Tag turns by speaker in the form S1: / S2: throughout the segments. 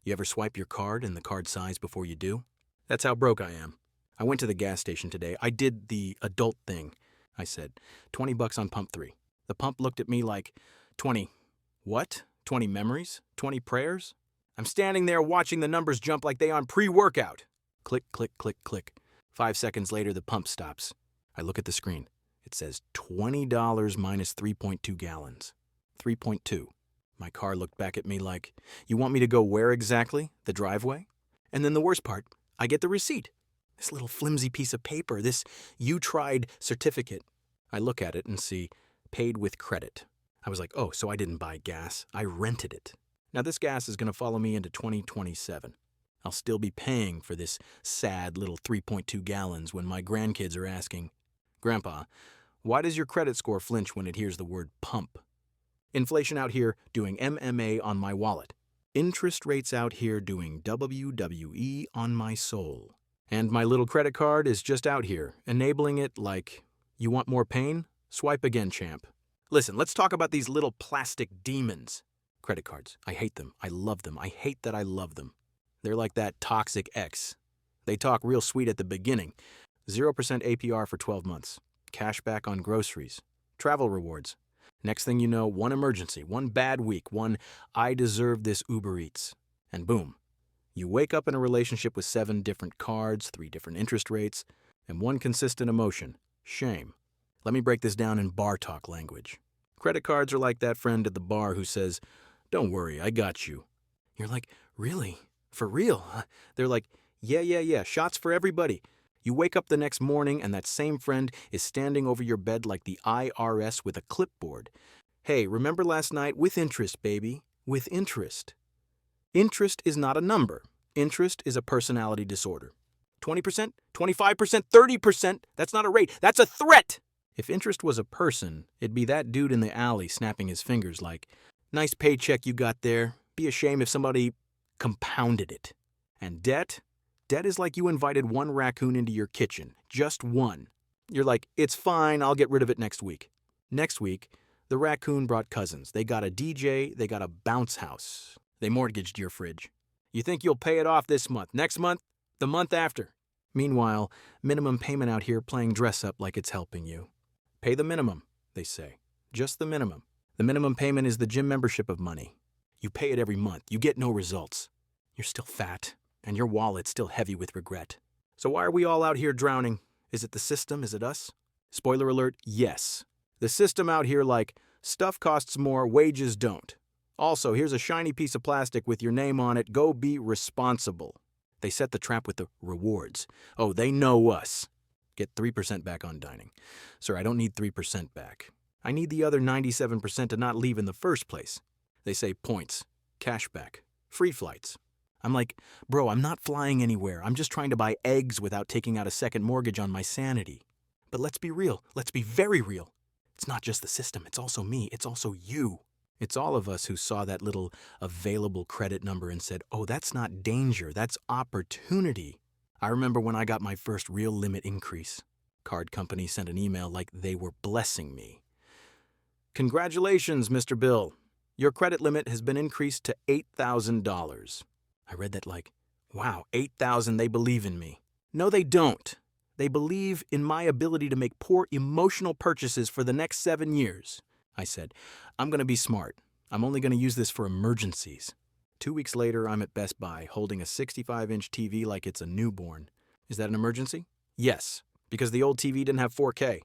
S1: You ever swipe your card and the card size before you do? That's how broke I am. I went to the gas station today. I did the adult thing. I said, $20 on pump 3. The pump looked at me like, 20. What? 20 memories? 20 prayers? I'm standing there watching the numbers jump like they on pre-workout. Click, click, click, click. 5 seconds later, the pump stops. I look at the screen. It says $20 minus 3.2 gallons. 3.2. My car looked back at me like, you want me to go where exactly? The driveway? And then the worst part, I get the receipt. This little flimsy piece of paper, this you tried certificate. I look at it and see paid with credit. I was like, oh, so I didn't buy gas. I rented it. Now this gas is going to follow me into 2027. I'll still be paying for this sad little 3.2 gallons when my grandkids are asking, Grandpa, why does your credit score flinch when it hears the word pump? Inflation out here doing MMA on my wallet. Interest rates out here doing WWE on my soul. And my little credit card is just out here, enabling it like, you want more pain? Swipe again, champ. Listen, let's talk about these little plastic demons. Credit cards. I hate them. I love them. I hate that I love them. They're like that toxic ex. They talk real sweet at the beginning. 0% APR for 12 months. Cash back on groceries. Travel rewards. Next thing you know, one emergency, one bad week, one I deserve this Uber Eats. And boom. You wake up in a relationship with 7 different cards, 3 different interest rates, and one consistent emotion, shame. Let me break this down in bar talk language. Credit cards are like that friend at the bar who says, don't worry, I got you. You're like, really? For real? They're like, yeah, shots for everybody. You wake up the next morning and that same friend is standing over your bed like the IRS with a clipboard. Hey, remember last night? With interest, baby. With interest. Interest is not a number. Interest is a personality disorder. 20%, 25%, 30%, that's not a rate, that's a threat! If interest was a person, it'd be that dude in the alley snapping his fingers like, nice paycheck you got there. Be a shame if somebody compounded it. And debt? Debt is like you invited one raccoon into your kitchen. Just one. You're like, it's fine, I'll get rid of it next week. Next week, the raccoon brought cousins. They got a DJ, they got a bounce house. They mortgaged your fridge. You think you'll pay it off this month, next month, the month after. Meanwhile, minimum payment out here playing dress up like it's helping you. Pay the minimum, they say. Just the minimum. The minimum payment is the gym membership of money. You pay it every month. You get no results. You're still fat, and your wallet's still heavy with regret. So why are we all out here drowning? Is it the system? Is it us? Spoiler alert, yes. The system out here like, stuff costs more, wages don't. Also, here's a shiny piece of plastic with your name on it. Go be responsible. They set the trap with the rewards. Oh, they know us. Get 3% back on dining. Sir, I don't need 3% back. I need the other 97% to not leave in the first place. They say points, cashback, free flights. I'm like, bro, I'm not flying anywhere. I'm just trying to buy eggs without taking out a second mortgage on my sanity. But let's be real. Let's be very real. It's not just the system. It's also me. It's also you. It's all of us who saw that little available credit number and said, oh, that's not danger. That's opportunity. I remember when I got my first real limit increase. Card company sent an email like they were blessing me. Congratulations, Mr. Bill. Your credit limit has been increased to $8,000. I read that like, wow, 8,000, they believe in me. No, they don't. They believe in my ability to make poor emotional purchases for the next 7 years. I said, I'm going to be smart. I'm only going to use this for emergencies. 2 weeks later, I'm at Best Buy holding a 65-inch TV like it's a newborn. Is that an emergency? Yes, because the old TV didn't have 4K.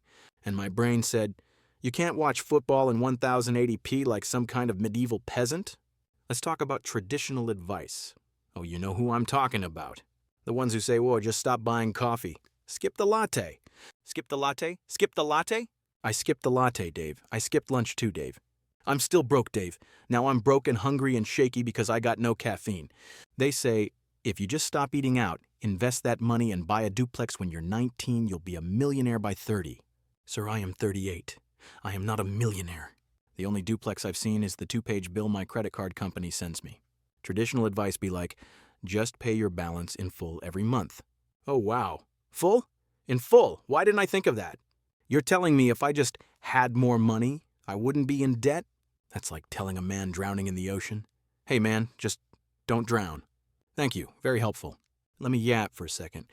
S1: And my brain said, you can't watch football in 1080p like some kind of medieval peasant? Let's talk about traditional advice. Oh, you know who I'm talking about. The ones who say, whoa, just stop buying coffee. Skip the latte. Skip the latte? Skip the latte? I skipped the latte, Dave. I skipped lunch too, Dave. I'm still broke, Dave. Now I'm broke and hungry and shaky because I got no caffeine. They say, if you just stop eating out, invest that money and buy a duplex when you're 19, you'll be a millionaire by 30. Sir, I am 38. I am not a millionaire. The only duplex I've seen is the 2-page bill my credit card company sends me. Traditional advice be like, just pay your balance in full every month. Oh, wow. Full? In full? Why didn't I think of that? You're telling me if I just had more money, I wouldn't be in debt? That's like telling a man drowning in the ocean, hey man, just don't drown. Thank you. Very helpful. Let me yap for a second.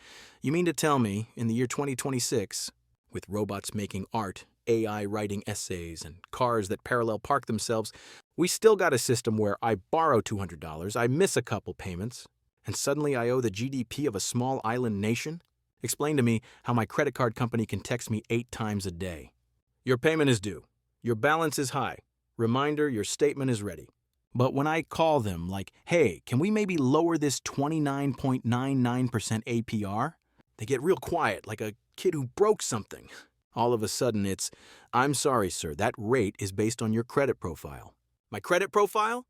S1: You mean to tell me, in the year 2026, with robots making art, AI writing essays, and cars that parallel park themselves, we still got a system where I borrow $200, I miss a couple payments, and suddenly I owe the GDP of a small island nation? Explain to me how my credit card company can text me 8 times a day. Your payment is due. Your balance is high. Reminder, your statement is ready. But when I call them, like, hey, can we maybe lower this 29.99% APR? They get real quiet, like a kid who broke something. All of a sudden, it's, I'm sorry, sir, that rate is based on your credit profile. My credit profile?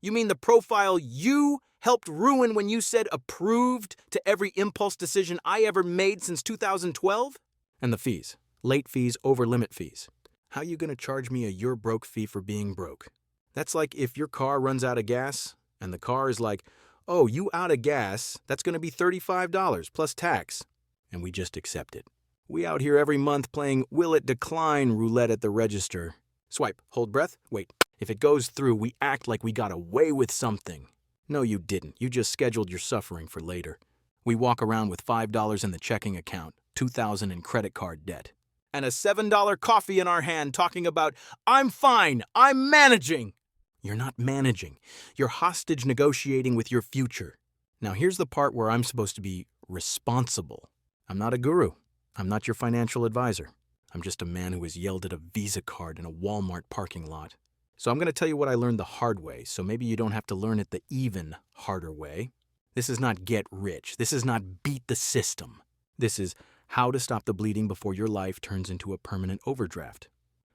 S1: You mean the profile you helped ruin when you said approved to every impulse decision I ever made since 2012? And the fees. Late fees, over limit fees. How you gonna charge me a you're broke fee for being broke? That's like if your car runs out of gas, and the car is like, oh, you out of gas, that's gonna be $35 plus tax. And we just accept it. We out here every month playing will it decline roulette at the register. Swipe, hold breath, wait. If it goes through, we act like we got away with something. No, you didn't. You just scheduled your suffering for later. We walk around with $5 in the checking account, $2,000 in credit card debt, and a $7 coffee in our hand talking about, I'm fine, I'm managing. You're not managing. You're hostage negotiating with your future. Now here's the part where I'm supposed to be responsible. I'm not a guru. I'm not your financial advisor. I'm just a man who has yelled at a Visa card in a Walmart parking lot. So I'm going to tell you what I learned the hard way, so maybe you don't have to learn it the even harder way. This is not get rich. This is not beat the system. This is how to stop the bleeding before your life turns into a permanent overdraft.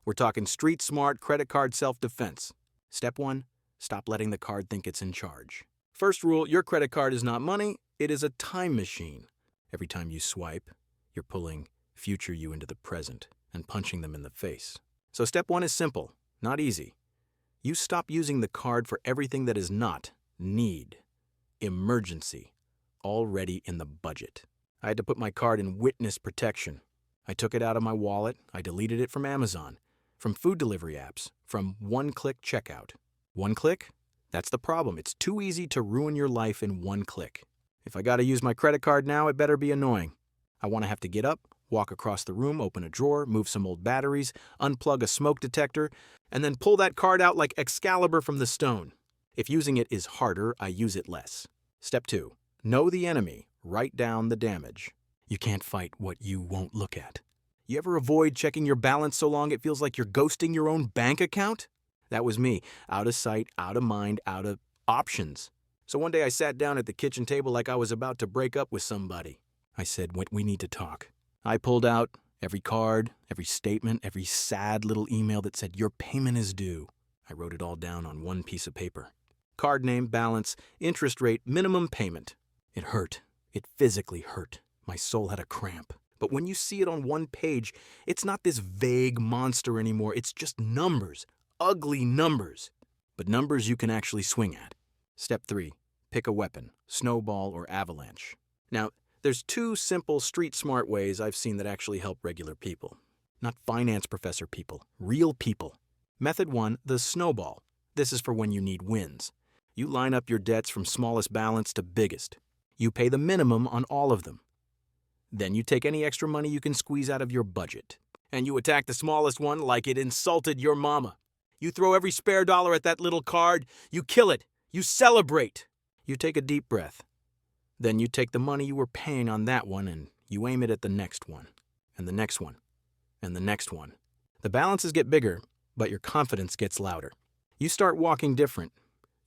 S1: We're talking street smart credit card self-defense. Step 1, stop letting the card think it's in charge. First rule, your credit card is not money, it is a time machine. Every time you swipe, you're pulling future you into the present and punching them in the face. So step 1 is simple, not easy. You stop using the card for everything that is not need, emergency, already in the budget. I had to put my card in witness protection. I took it out of my wallet, I deleted it from Amazon, from food delivery apps, from one-click checkout. One click? That's the problem. It's too easy to ruin your life in one click. If I gotta use my credit card now, it better be annoying. I want to have to get up, walk across the room, open a drawer, move some old batteries, unplug a smoke detector, and then pull that card out like Excalibur from the stone. If using it is harder, I use it less. Step 2. Know the enemy. Write down the damage. You can't fight what you won't look at. You ever avoid checking your balance so long it feels like you're ghosting your own bank account? That was me. Out of sight, out of mind, out of options. So one day I sat down at the kitchen table like I was about to break up with somebody. I said, we need to talk. I pulled out every card, every statement, every sad little email that said, your payment is due. I wrote it all down on one piece of paper. Card name, balance, interest rate, minimum payment. It hurt. It physically hurt. My soul had a cramp. But when you see it on one page, it's not this vague monster anymore. It's just numbers. Ugly numbers. But numbers you can actually swing at. Step 3. Pick a weapon. Snowball or avalanche. Now, there's 2 simple street smart ways I've seen that actually help regular people. Not finance professor people. Real people. Method 1, the snowball. This is for when you need wins. You line up your debts from smallest balance to biggest. You pay the minimum on all of them. Then you take any extra money you can squeeze out of your budget. And you attack the smallest one like it insulted your mama. You throw every spare dollar at that little card. You kill it. You celebrate. You take a deep breath. Then you take the money you were paying on that one and you aim it at the next one. And the next one. And the next one. The balances get bigger, but your confidence gets louder. You start walking different.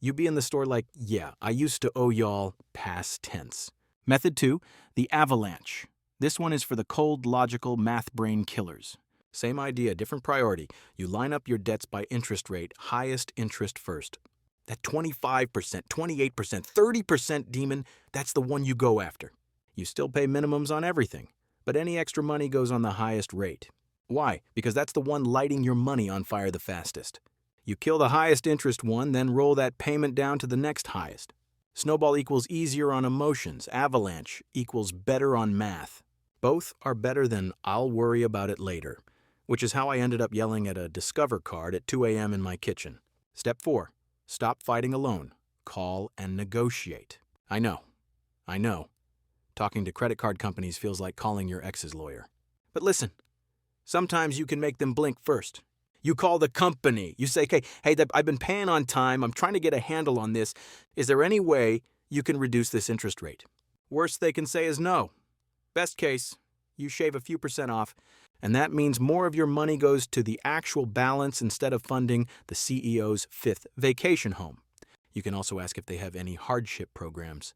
S1: You be in the store like, yeah, I used to owe y'all past tense. Method 2, the avalanche. This one is for the cold, logical, math brain killers. Same idea, different priority. You line up your debts by interest rate, highest interest first. That 25%, 28%, 30% demon, that's the one you go after. You still pay minimums on everything, but any extra money goes on the highest rate. Why? Because that's the one lighting your money on fire the fastest. You kill the highest interest one, then roll that payment down to the next highest. Snowball equals easier on emotions. Avalanche equals better on math. Both are better than I'll worry about it later, which is how I ended up yelling at a Discover card at 2 a.m. in my kitchen. Step 4. Stop fighting alone. Call and negotiate. I know. I know. Talking to credit card companies feels like calling your ex's lawyer. But listen, sometimes you can make them blink first. You call the company. You say, hey, I've been paying on time. I'm trying to get a handle on this. Is there any way you can reduce this interest rate? Worst they can say is no. Best case, you shave a few % off, and that means more of your money goes to the actual balance instead of funding the CEO's 5th vacation home. You can also ask if they have any hardship programs,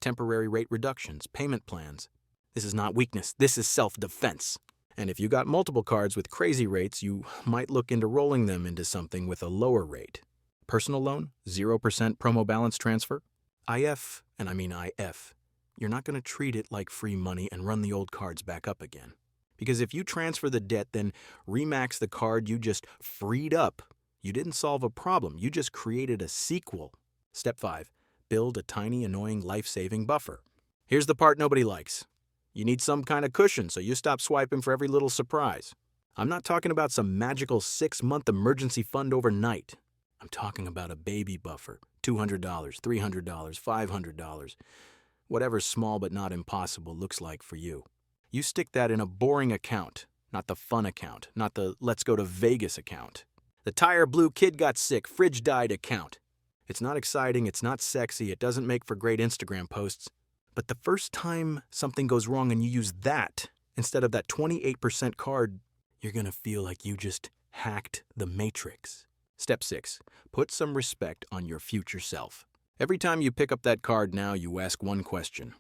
S1: temporary rate reductions, payment plans. This is not weakness. This is self-defense. And if you got multiple cards with crazy rates, you might look into rolling them into something with a lower rate. Personal loan, 0% promo balance transfer. IF, and I mean IF. You're not going to treat it like free money and run the old cards back up again. Because if you transfer the debt, then remax the card you just freed up, you didn't solve a problem. You just created a sequel. Step 5, build a tiny, annoying, life-saving buffer. Here's the part nobody likes. You need some kind of cushion, so you stop swiping for every little surprise. I'm not talking about some magical 6-month emergency fund overnight. I'm talking about a baby buffer, $200, $300, $500, whatever small but not impossible looks like for you. You stick that in a boring account, not the fun account, not the let's go to Vegas account. The tire blew, kid got sick, fridge died account. It's not exciting, it's not sexy, it doesn't make for great Instagram posts. But the first time something goes wrong and you use that instead of that 28% card, you're going to feel like you just hacked the matrix. Step 6, put some respect on your future self. Every time you pick up that card now, you ask one question.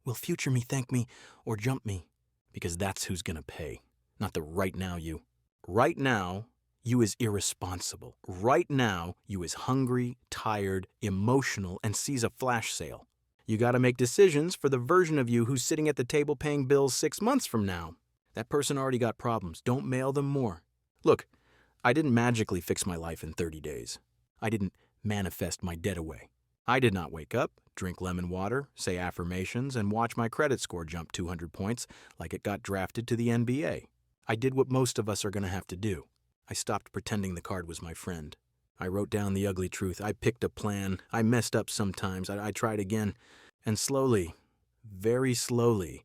S1: Will future me thank me or jump me? Because that's who's going to pay, not the right now you. Right now, you is irresponsible. Right now, you is hungry, tired, emotional, and sees a flash sale. You got to make decisions for the version of you who's sitting at the table paying bills 6 months from now. That person already got problems. Don't mail them more. Look, I didn't magically fix my life in 30 days. I didn't manifest my debt away. I did not wake up, drink lemon water, say affirmations, and watch my credit score jump 200 points like it got drafted to the NBA. I did what most of us are going to have to do. I stopped pretending the card was my friend. I wrote down the ugly truth. I picked a plan. I messed up sometimes. I tried again. And slowly, very slowly,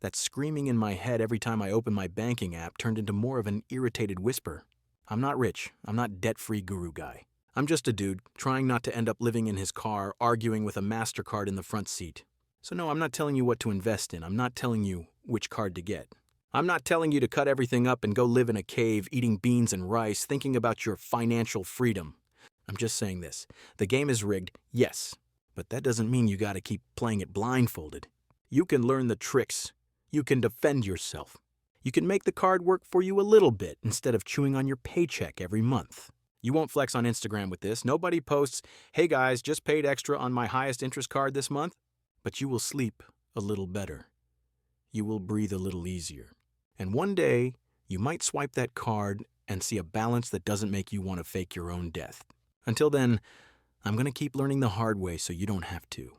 S1: that screaming in my head every time I opened my banking app turned into more of an irritated whisper. I'm not rich. I'm not debt-free guru guy. I'm just a dude trying not to end up living in his car, arguing with a MasterCard in the front seat. So no, I'm not telling you what to invest in. I'm not telling you which card to get. I'm not telling you to cut everything up and go live in a cave eating beans and rice, thinking about your financial freedom. I'm just saying this. The game is rigged, yes, but that doesn't mean you gotta keep playing it blindfolded. You can learn the tricks. You can defend yourself. You can make the card work for you a little bit instead of chewing on your paycheck every month. You won't flex on Instagram with this. Nobody posts, hey guys, just paid extra on my highest interest card this month. But you will sleep a little better. You will breathe a little easier. And one day, you might swipe that card and see a balance that doesn't make you want to fake your own death. Until then, I'm going to keep learning the hard way so you don't have to.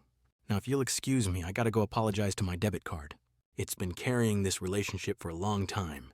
S1: Now, if you'll excuse me, I got to go apologize to my debit card. It's been carrying this relationship for a long time.